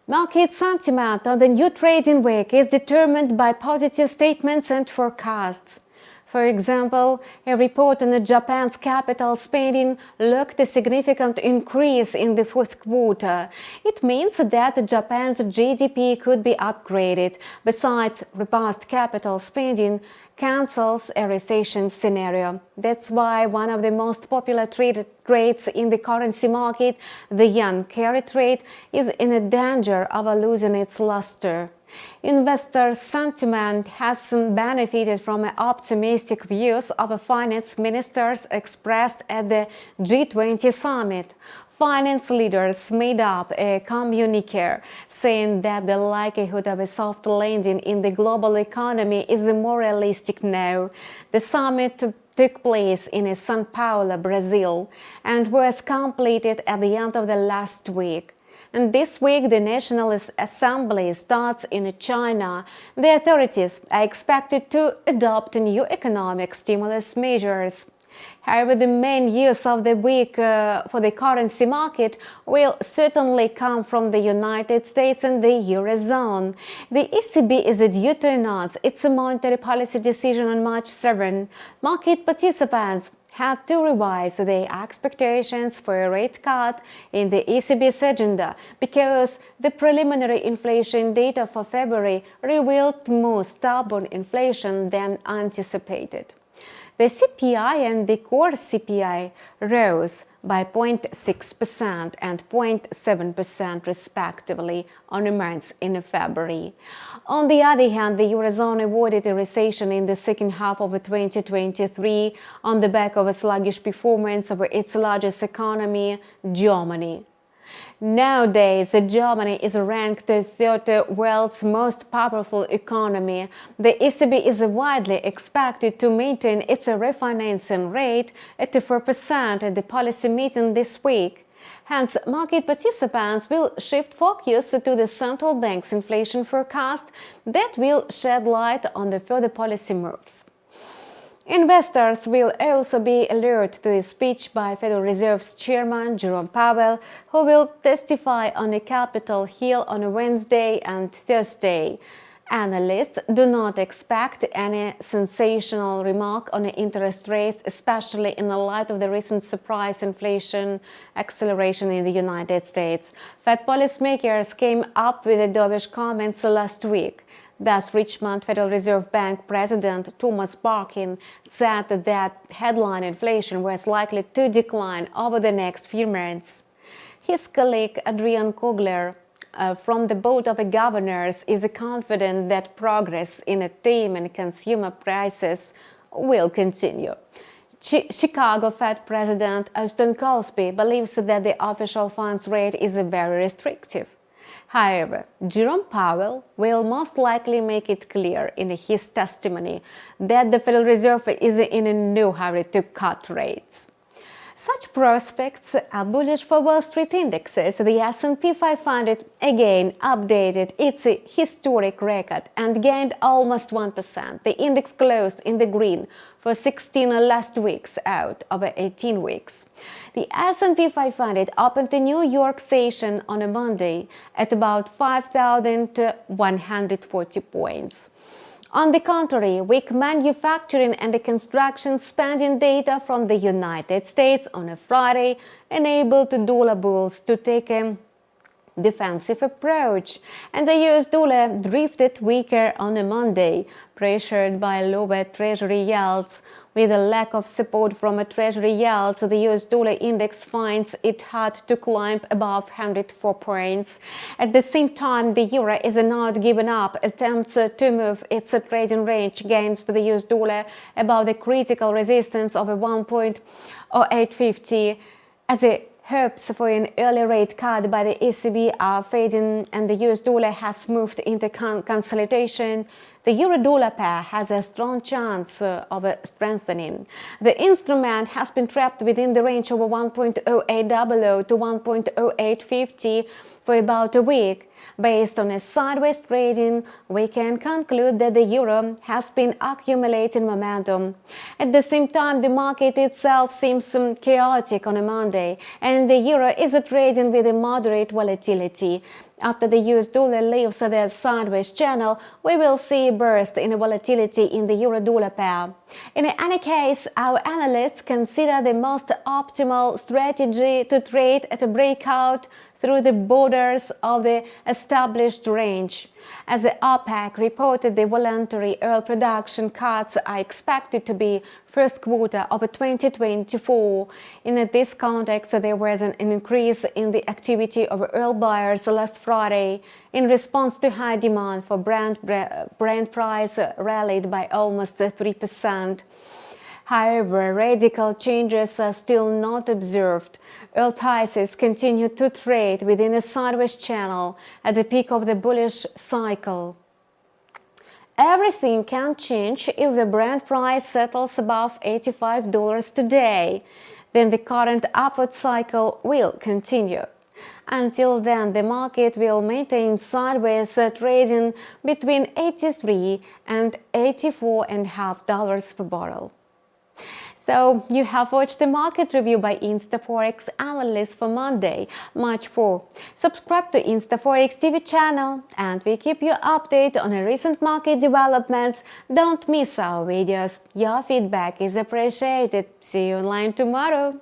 Market sentiment on the new trading week is determined by positive statements and forecasts. For example, a report on Japan's capital spending looked a significant increase in the fourth quarter. It means that Japan's GDP could be upgraded. Besides, robust capital spending cancels a recession scenario. That's why one of the most popular trade rates in the currency market, the yen carry rate, is in danger of losing its luster. Investor sentiment has benefited from optimistic views of finance ministers expressed at the G20 summit. Finance leaders made up a communique saying that the likelihood of a soft landing in the global economy is more realistic now. The summit took place in San Paolo, Brazil, and was completed at the end of the last week. And this week, the National Assembly starts in China. The authorities are expected to adopt new economic stimulus measures. However, the main use of the week for the currency market will certainly come from the United States and the eurozone. The ECB is due to announce its monetary policy decision on March 7. Market participants had to revise their expectations for a rate cut in the ECB's agenda because the preliminary inflation data for February revealed more stubborn inflation than anticipated. The CPI and the core CPI rose by 0.6% and 0.7% respectively on months in February. On the other hand, the eurozone avoided a recession in the second half of 2023 on the back of a sluggish performance of its largest economy, Germany. Nowadays, Germany is ranked the third world's most powerful economy. The ECB is widely expected to maintain its refinancing rate at 4% at the policy meeting this week. Hence, market participants will shift focus to the central bank's inflation forecast that will shed light on the further policy moves. Investors will also be alert to the speech by Federal Reserve's Chairman Jerome Powell, who will testify on Capitol Hill on Wednesday and Thursday. Analysts do not expect any sensational remark on interest rates, especially in the light of the recent surprise inflation acceleration in the United States. Fed policymakers came up with dovish comments last week. Thus, Richmond Federal Reserve Bank President Thomas Barkin said that headline inflation was likely to decline over the next few months. His colleague Adrian Kogler from the Board of Governors is confident that progress in taming consumer prices will continue. Chicago Fed President Austin Cosby believes that the official funds rate is very restrictive. However, Jerome Powell will most likely make it clear in his testimony that the Federal Reserve is in no hurry to cut rates. Such prospects are bullish for Wall Street indexes. The S&P 500 again updated its historic record and gained almost 1%. The index closed in the green for 16 last weeks out of 18 weeks. The S&P 500 opened a New York session on a Monday at about 5,140 points. On the contrary, weak manufacturing and construction spending data from the United States on a Friday enabled dollar bulls to take a defensive approach, and the US dollar drifted weaker on a Monday, pressured by lower Treasury yields. With a lack of support from Treasury yields, the US dollar index finds it hard to climb above 104 points. At the same time, the euro is not giving up attempts to move its trading range against the US dollar above the critical resistance of 1.0850 as a hopes for an early rate cut by the ECB are fading and the US dollar has moved into consolidation. The euro-dollar pair has a strong chance of strengthening. The instrument has been trapped within the range of 1.0800 to 1.0850 for about a week. Based on a sideways trading, we can conclude that the euro has been accumulating momentum. At the same time, the market itself seems chaotic on a Monday, and the euro is trading with a moderate volatility. After the US dollar leaves their sideways channel, we will see a burst in volatility in the euro-dollar pair. In any case, our analysts consider the most optimal strategy to trade at a breakout through the borders of the established range. As the OPEC reported, the voluntary oil production cuts are expected to be first quarter of 2024. In this context, there was an increase in the activity of oil buyers last Friday in response to high demand for Brent price rallied by almost 3%. However, radical changes are still not observed. Oil prices continue to trade within a sideways channel at the peak of the bullish cycle. Everything can change if the Brent price settles above $85 today. Then the current upward cycle will continue. Until then, the market will maintain sideways trading between $83 and $84.50 per barrel. So, you have watched the market review by InstaForex analyst for Monday, March 4. Subscribe to InstaForex TV channel and we keep you updated on the recent market developments. Don't miss our videos. Your feedback is appreciated. See you online tomorrow.